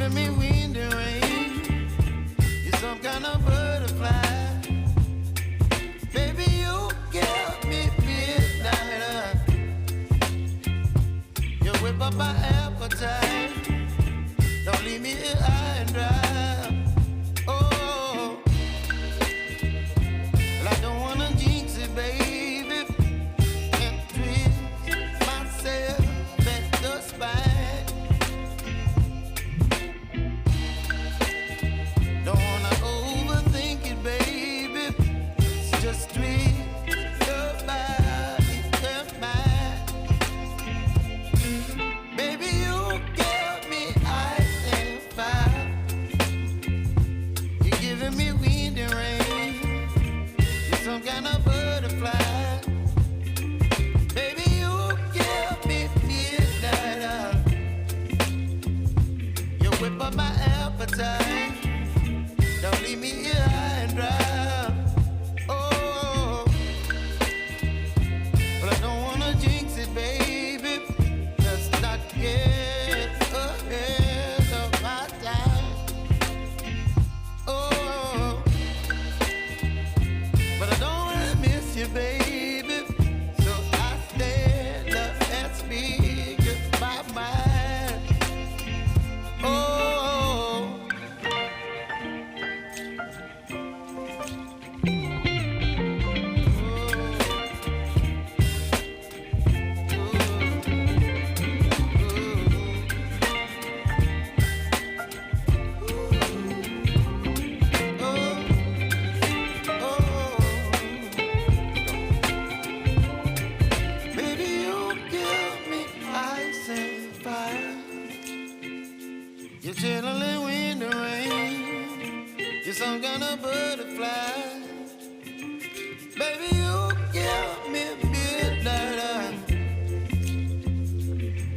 giving me wind and rain. You're some kind of butterfly. Baby, you give me midnight. You whip up my appetite. Don't leave me here high and dry. Oh, well, I don't wanna jinx it, baby, and twist myself at the spine. Don't wanna overthink it, baby. It's just twist your body and mine. Baby, you give me ice and fire. You're giving me wind and rain. You're some kind of butterfly. Baby, you give me midnight. You whip up my appetite. Don't leave me here high and dry. Oh, well, I don't wanna jinx it, baby. Let's not get ahead of my time. Oh, but I don't wanna miss you, baby. So I stand up and speak my mind. Oh. Baby, you give me ice and fire. You're chilling wind and rain. You're some kind of butterfly. Baby, you give me midnight.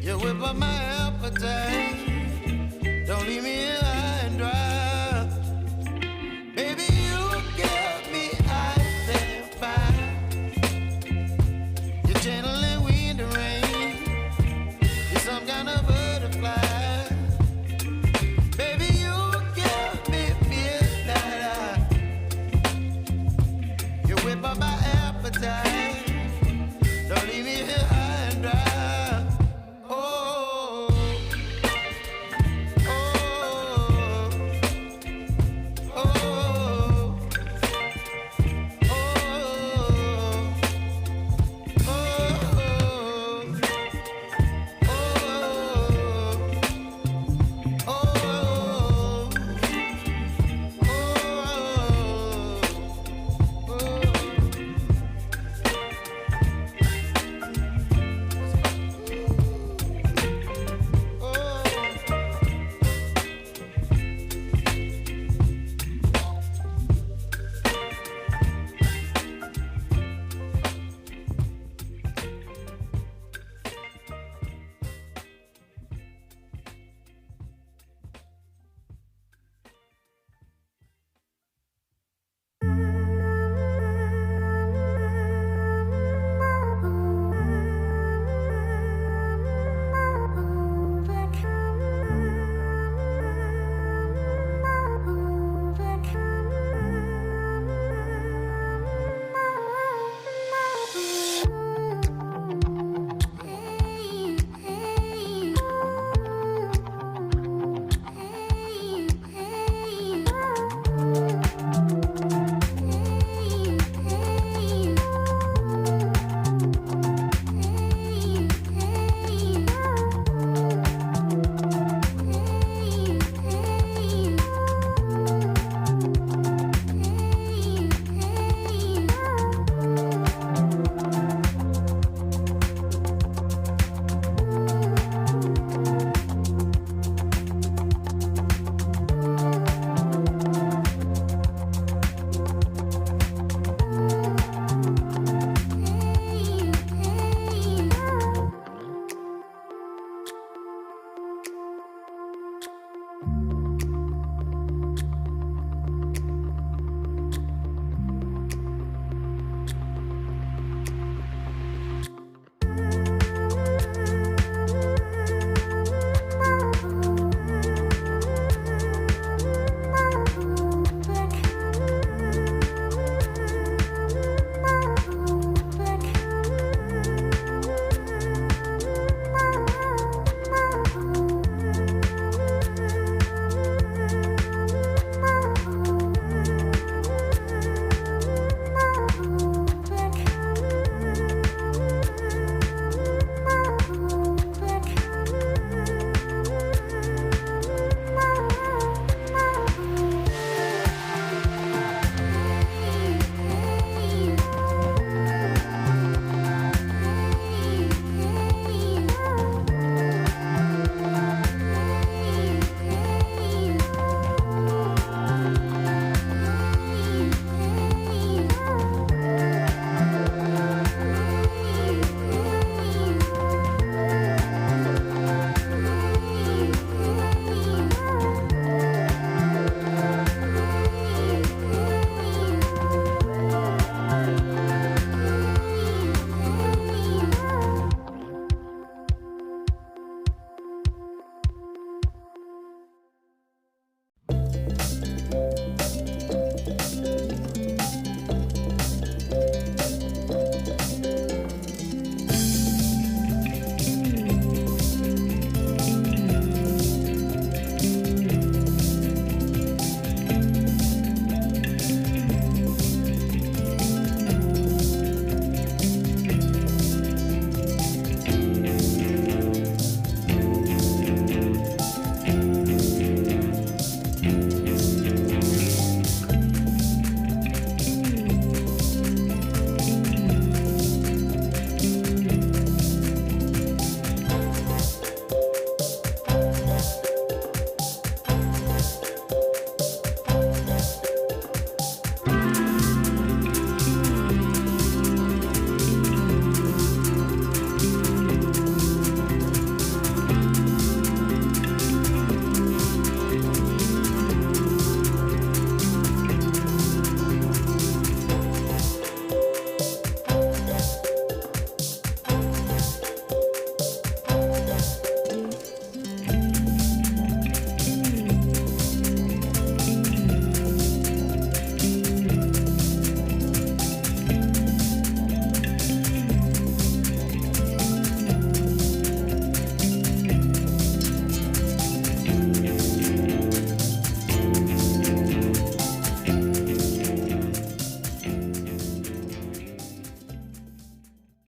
You whip up my appetite.